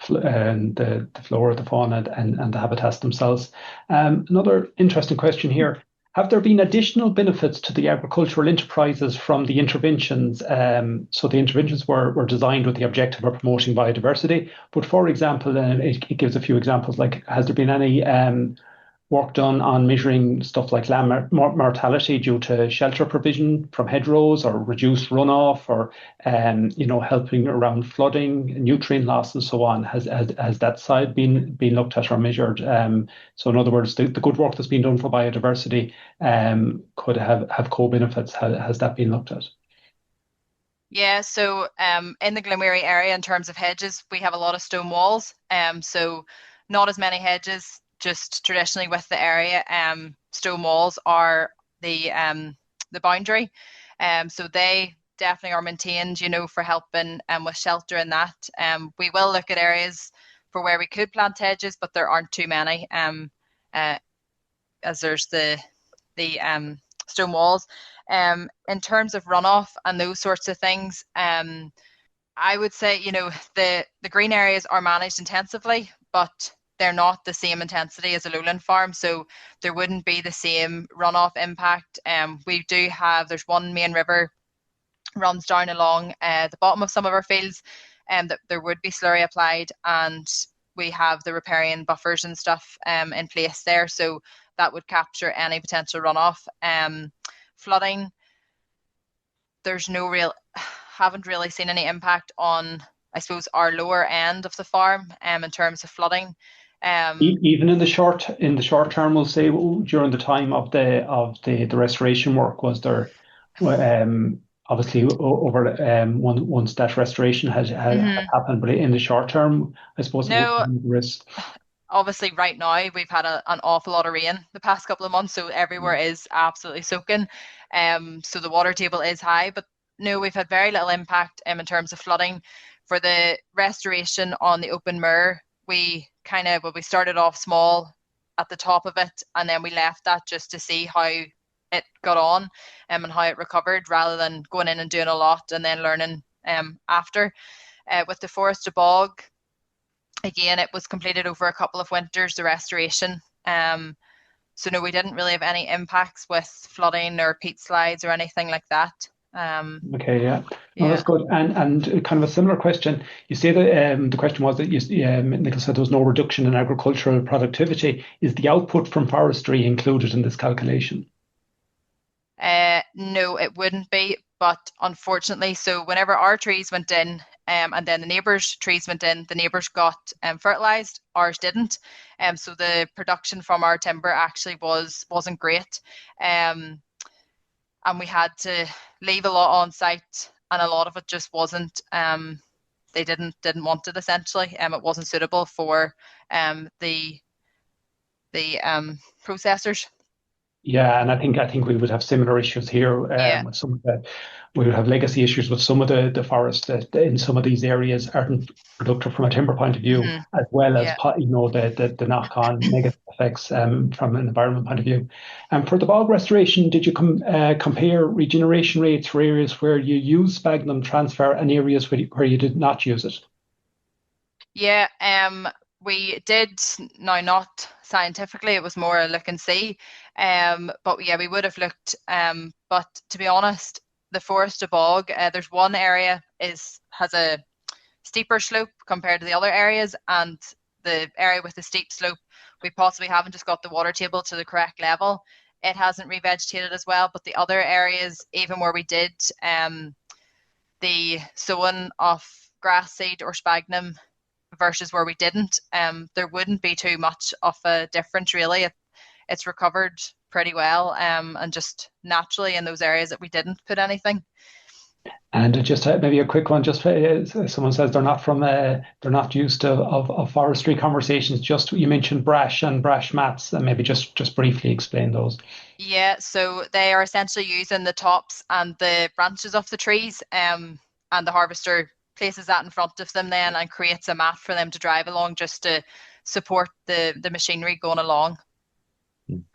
the flora, the fauna, and the habitats themselves. Another interesting question here: have there been additional benefits to the agricultural enterprises from the interventions? So the interventions were designed with the objective of promoting biodiversity. But for example, it gives a few examples. Like, has there been any work done on measuring stuff like lamb mortality due to shelter provision from hedgerows, or reduced runoff, or helping around flooding, nutrient loss, and so on? Has that side been looked at or measured? So in other words, the good work that's been done for biodiversity could have co-benefits. Has that been looked at? Yeah, so in the Glenwherry area, in terms of hedges, we have a lot of stone walls. So not as many hedges. Just traditionally with the area, stone walls are the boundary. So they definitely are maintained, for helping with shelter and that. We will look at areas for where we could plant hedges, but there aren't too many, as there's the stone walls. In terms of runoff and those sorts of things, I would say, the green areas are managed intensively, but they're not the same intensity as a lowland farm, so there wouldn't be the same runoff impact. There's one main river runs down along the bottom of some of our fields, and that there would be slurry applied, and we have the riparian buffers and stuff in place there, so that would capture any potential runoff. Flooding, haven't really seen any impact on, I suppose, our lower end of the farm in terms of flooding. Even in the short term, we'll say, during the time of the restoration work, was there obviously over once that restoration had happened, but in the short term, I suppose no risk. Obviously right now we've had an awful lot of rain the past couple of months, so everywhere is absolutely soaking, so the water table is high, but no, we've had very little impact in terms of flooding. For the restoration on the open moor, we started off small at the top of it, and then we left that just to see how it got on and how it recovered, rather than going in and doing a lot and then learning after. With the forest to bog, again, it was completed over a couple of winters, the restoration. So no, we didn't really have any impacts with flooding or peat slides or anything like that. Okay, yeah. No, Yeah. that's good. And kind of a similar question. You say that the question was that Nicola said there was no reduction in agricultural productivity. Is the output from forestry included in this calculation? No, it wouldn't be, but unfortunately, so whenever our trees went in, and then the neighbours' trees went in, the neighbours got fertilized, ours didn't. So the production from our timber actually wasn't great. And we had to leave a lot on site, and a lot of it just wasn't. They didn't want it essentially. It wasn't suitable for the processors. Yeah, and I think we would have similar issues here Yeah. with some of the we would have legacy issues with some of the forests that in some of these areas aren't productive from a timber point of view, Hmm. as well as Yeah. the knock-on negative effects from an environment point of view. And for the bog restoration, did you compare regeneration rates for areas where you use sphagnum transfer and areas where you did not use it? Yeah, we did now not scientifically, it was more a look and see. But yeah, we would have looked. But to be honest, the forest to bog, there's one area has a steeper slope compared to the other areas, and the area with the steep slope, we possibly haven't just got the water table to the correct level. It hasn't revegetated as well, but the other areas, even where we did the sowing of grass seed or sphagnum versus where we didn't, there wouldn't be too much of a difference really. It's recovered pretty well, and just naturally in those areas that we didn't put anything. And just maybe a quick one, just someone says they're not used to of forestry conversations. Just you mentioned brash and brash mats, and maybe just briefly explain those. Yeah, so they are essentially using the tops and the branches of the trees, and the harvester places that in front of them then and creates a mat for them to drive along just to support the machinery going along.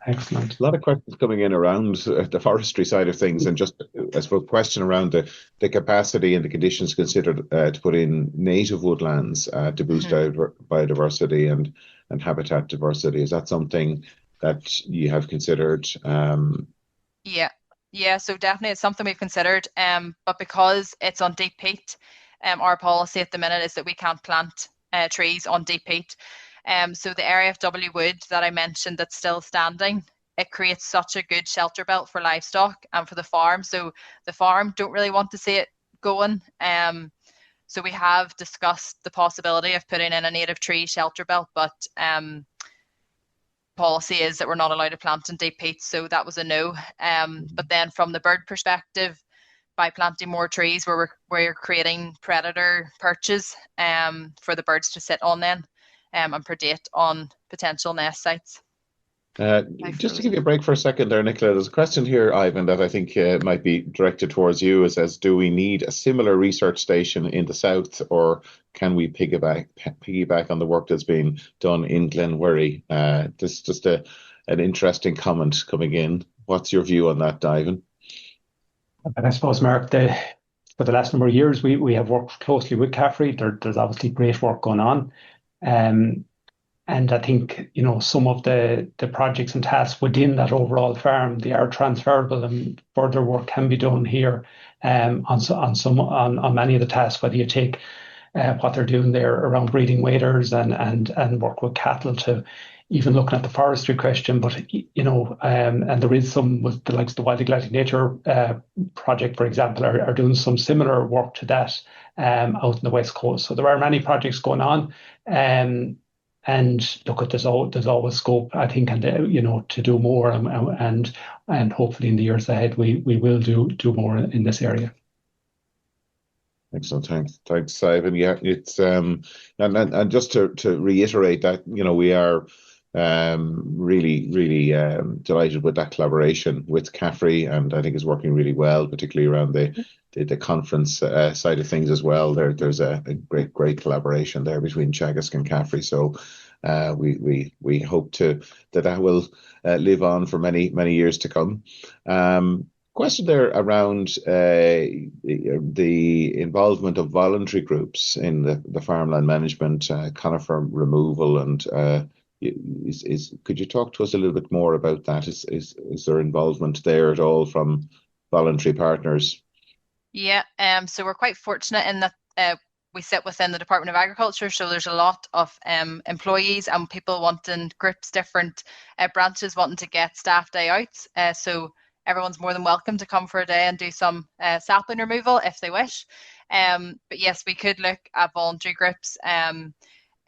Excellent. A lot of questions coming in around the forestry side of things, and just I suppose question around the capacity and the conditions considered to put in native woodlands to boost biodiversity and habitat diversity. Is that something that you have considered? Yeah, yeah. So definitely, it's something we've considered. But because it's on deep peat, our policy at the minute is that we can't plant trees on deep peat. So the area of W Wood that I mentioned that's still standing, it creates such a good shelter belt for livestock and for the farm. So the farm don't really want to see it going. So we have discussed the possibility of putting in a native tree shelter belt, but policy is that we're not allowed to plant in deep peat, so that was a no. But then from the bird perspective, by planting more trees, we're creating predator perches for the birds to sit on then, and predate on potential nest sites. Just to give you a break for a second there, Nicola, there's a question here, Ivan, that I think might be directed towards you. It says, do we need a similar research station in the south, or can we piggyback on the work that's being done in Glenwherry? This is just an interesting comment coming in. What's your view on that, Ivan? And I suppose, Mark, for the last number of years, we have worked closely with CAFRE. There's obviously great work going on. And I think, some of the projects and tasks within that overall farm, they are transferable, and further work can be done here on many of the tasks, whether you take what they're doing there around breeding waders and work with cattle to even looking at the forestry question. But, and there is some with the likes of the Wild Atlantic Nature project, for example, are doing some similar work to that out in the West Coast. So there are many projects going on. And look, there's always scope, I think, and to do more, and hopefully in the years ahead we will do more in this area. Excellent, thanks, Ivan. Yeah, it's and just to reiterate that we are really delighted with that collaboration with CAFRE, and I think it's working really well, particularly around the conference side of things as well. There's a great collaboration there between Teagasc and CAFRE. So we hope that will live on for many years to come. Question there around the involvement of voluntary groups in the farmland management, conifer removal, and could you talk to us a little bit more about that? Is there involvement there at all from voluntary partners? Yeah, so we're quite fortunate in that we sit within the Department of Agriculture, so there's a lot of employees and people wanting groups, different branches wanting to get staff day out. So everyone's more than welcome to come for a day and do some sapling removal if they wish. But yes, we could look at voluntary groups.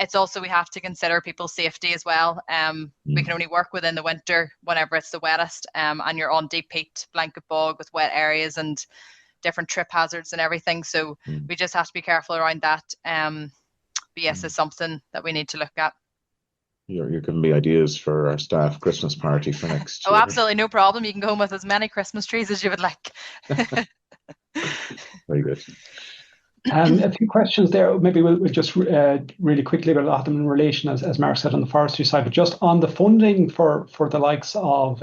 It's also, we have to consider people's safety as well. We can only work within the winter whenever it's the wettest, and you're on deep peat, blanket bog with wet areas and different trip hazards and everything. So we just have to be careful around that. But yes, it's something that we need to look at. You're giving me ideas for our staff Christmas party for next Oh, year. absolutely, no problem. You can go home with as many Christmas trees as you would like. Very good. A few questions there. Maybe we'll just really quickly, but a lot of them in relation, as Mark said, on the forestry side, but just on the funding for the likes of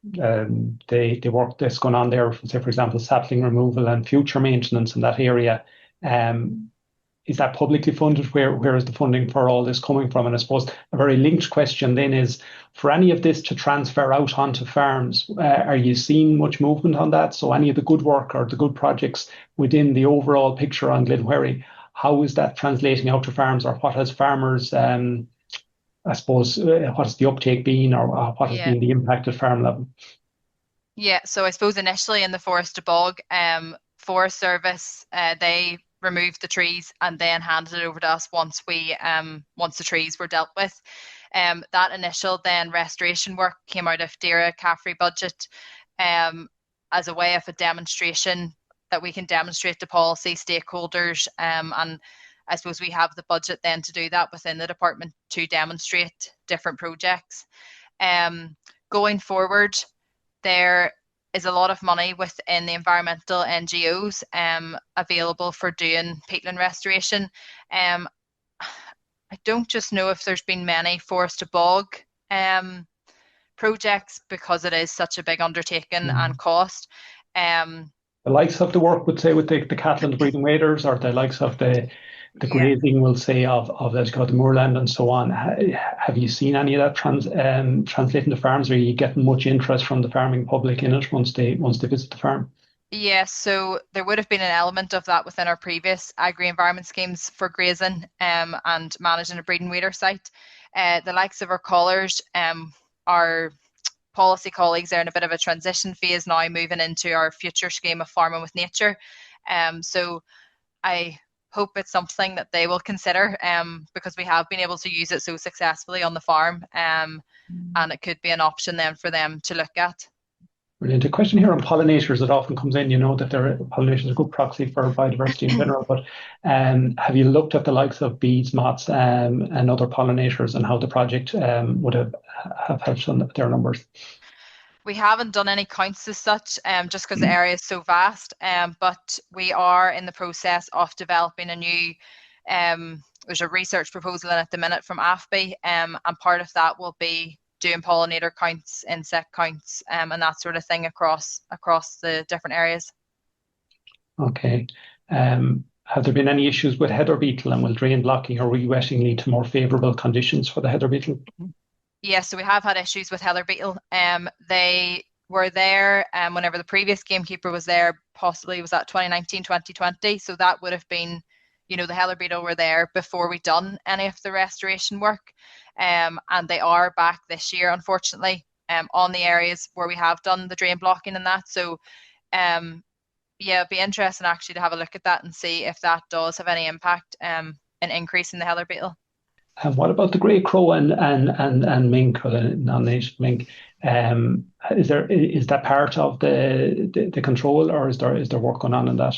the work that's going on there, say, for example, sapling removal and future maintenance in that area. Is that publicly funded? Where is the funding for all this coming from? And I suppose a very linked question then is, for any of this to transfer out onto farms, are you seeing much movement on that? So any of the good work or the good projects within the overall picture on Glenwherry, how is that translating out to farms, or what has farmers, I suppose, what has the uptake been, or what has been the impact at farm level? Yeah, so I suppose initially in the Forest to Bog, Forest Service, they removed the trees and then handed it over to us once the trees were dealt with. That initial then restoration work came out of CAFRE budget, as a way of a demonstration that we can demonstrate to policy stakeholders, and I suppose we have the budget then to do that within the department to demonstrate different projects. Going forward, there is a lot of money within the environmental NGOs available for doing peatland restoration. I don't just know if there's been many forest to bog projects, because it is such a big undertaking and cost. The likes of the work, would say, with the cattle and the breeding waders, or the likes of the grazing, we'll say, of let's go the moorland and so on. Have you seen any of that translating to farms? Or are you getting much interest from the farming public in it once they visit the farm? Yes, so there would have been an element of that within our previous agri-environment schemes for grazing and managing a breeding wader site. The likes of our collars, our policy colleagues are in a bit of a transition phase now, moving into our future scheme of farming with nature. So I hope it's something that they will consider, because we have been able to use it so successfully on the farm, and it could be an option then for them to look at. Brilliant. A question here on pollinators that often comes in. You know that pollinators are a good proxy for biodiversity in general, but have you looked at the likes of bees, moths, and other pollinators, and how the project would have helped on their numbers? We haven't done any counts as such, just because the area is so vast, but we are in the process of developing a new, there's a research proposal in at the minute from AFBI, and part of that will be doing pollinator counts, insect counts, and that sort of thing across the different areas. Okay. Have there been any issues with heather beetle, and will drain blocking or re-wetting lead to more favourable conditions for the heather beetle? Yes, so we have had issues with heather beetle. They were there whenever the previous gamekeeper was there, possibly was that 2019, 2020. So that would have been, the heather beetle were there before we done any of the restoration work. And they are back this year, unfortunately, on the areas where we have done the drain blocking and that. So it'd be interesting actually to have a look at that and see if that does have any impact in increasing the heather beetle. And what about the grey crow and mink, or the non-native mink? Is that part of the control, or is there work going on in that?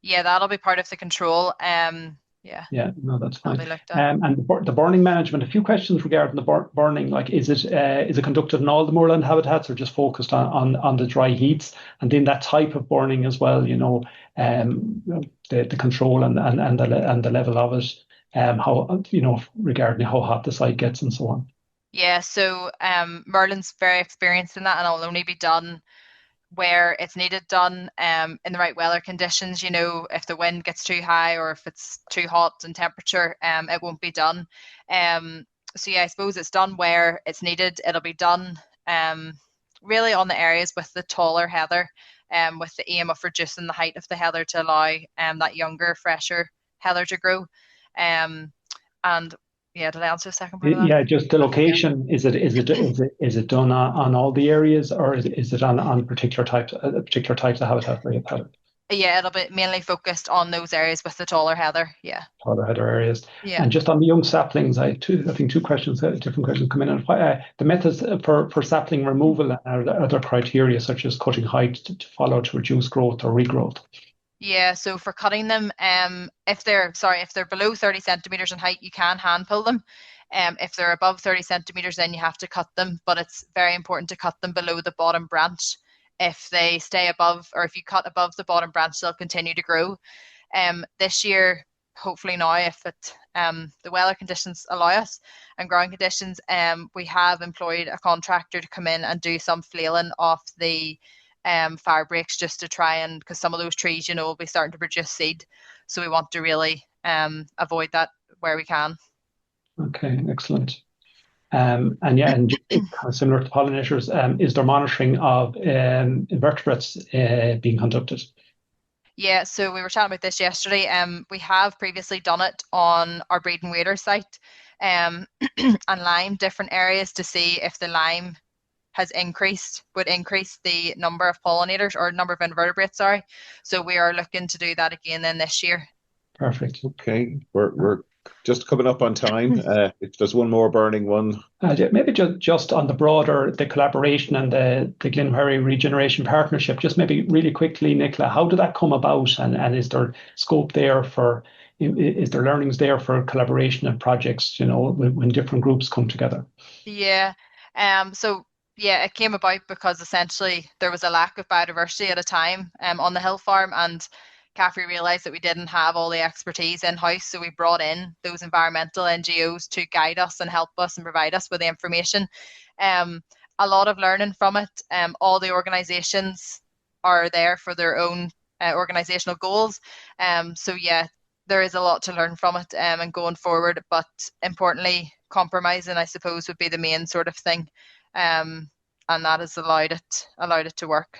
Yeah, that'll be part of the control. Yeah, no, that's fine. Looked at. And the burning management. A few questions regarding the burning. Like, is it conducted in all the moorland habitats, or just focused on the dry heaths? And then that type of burning as well. The control and the level of it. How regarding how hot the site gets and so on. Yeah, so Merlin's very experienced in that, and it'll only be done where it's needed done, in the right weather conditions. If the wind gets too high or if it's too hot in temperature, it won't be done. So yeah, I suppose it's done where it's needed. It'll be done really on the areas with the taller heather, with the aim of reducing the height of the heather to allow that younger, fresher heather to grow. And yeah, did I answer the second part of that? Yeah, just the location. Is it done on all the areas, or is it on particular types of habitat where you've had it? Yeah, it'll be mainly focused on those areas with the taller heather. Yeah. Taller heather areas. Yeah. And just on the young saplings, I think two questions, different questions come in. And the methods for sapling removal, are there other criteria such as cutting height to follow to reduce growth or regrowth? Yeah, so for cutting them, if they're below 30 centimeters in height, you can hand pull them. If they're above 30 centimeters, then you have to cut them, but it's very important to cut them below the bottom branch. If they stay above, or if you cut above the bottom branch, they'll continue to grow. This year, hopefully now, if the weather conditions allow us and growing conditions, we have employed a contractor to come in and do some flailing off the fire breaks, just to try and, because some of those trees, will be starting to produce seed. So we want to really avoid that where we can. Okay, excellent. And kind of similar to pollinators, is there monitoring of invertebrates being conducted? Yeah, so we were chatting about this yesterday. We have previously done it on our breeding wader site and lime, different areas, to see if the lime would increase the number of pollinators, or number of invertebrates, sorry. So we are looking to do that again then this year. Perfect. Okay, we're just coming up on time. If there's one more burning one. Maybe just on the collaboration and the Glenwherry Regeneration Partnership, just maybe really quickly, Nicola, how did that come about, and is there scope there is there learnings there for collaboration and projects, when different groups come together? Yeah. So yeah, it came about because essentially there was a lack of biodiversity at a time on the hill farm, and CAFRE realised that we didn't have all the expertise in-house, so we brought in those environmental NGOs to guide us and help us and provide us with the information. A lot of learning from it. All the organisations are there for their own organisational goals. So yeah, there is a lot to learn from it and going forward, but importantly, compromising, I suppose, would be the main sort of thing. And that has allowed it to work.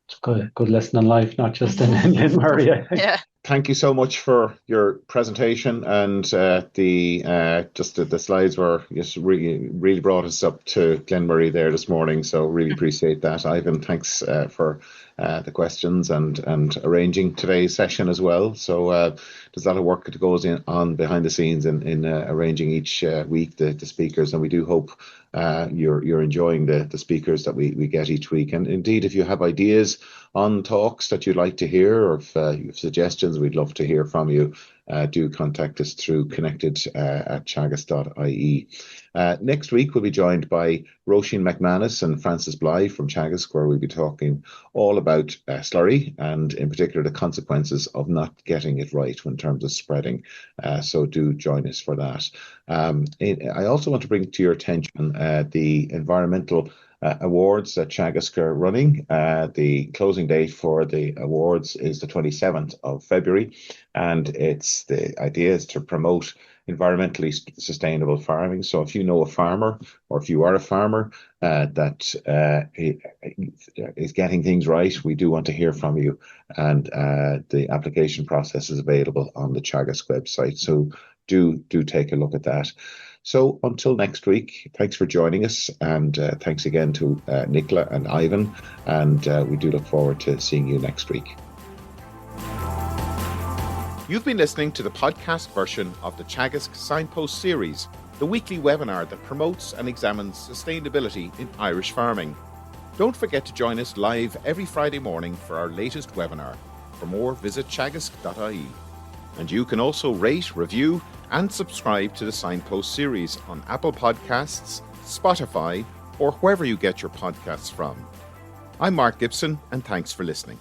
It's good lesson in life, not just in Glenwherry. Yeah. Thank you so much for your presentation, and the slides were just really brought us up to Glenwherry there this morning. So really appreciate that, Ivan. Thanks for the questions and arranging today's session as well. So there's a lot of work that goes on behind the scenes in arranging each week the speakers, and we do hope you're enjoying the speakers that we get each week. And indeed, if you have ideas on talks that you'd like to hear, or if you have suggestions, we'd love to hear from you. Do contact us through connected@teagasc.ie. Next week, we'll be joined by Roisin McManus and Francis Bly from Teagasc, where we'll be talking all about slurry, and in particular the consequences of not getting it right in terms of spreading. So do join us for that. I also want to bring to your attention the environmental awards that Teagasc are running. The closing date for the awards is the 27th of February, and the idea is to promote environmentally sustainable farming. So if you know a farmer, or if you are a farmer that is getting things right, we do want to hear from you, and the application process is available on the Teagasc website. So do take a look at that. So until next week, thanks for joining us, and thanks again to Nicola and Ivan, and we do look forward to seeing you next week. You've been listening to the podcast version of the Teagasc Signpost Series, the weekly webinar that promotes and examines sustainability in Irish farming. Don't forget to join us live every Friday morning for our latest webinar. For more, visit teagasc.ie. And you can also rate, review, and subscribe to the Signpost Series on Apple Podcasts, Spotify, or wherever you get your podcasts from. I'm Mark Gibson, and thanks for listening.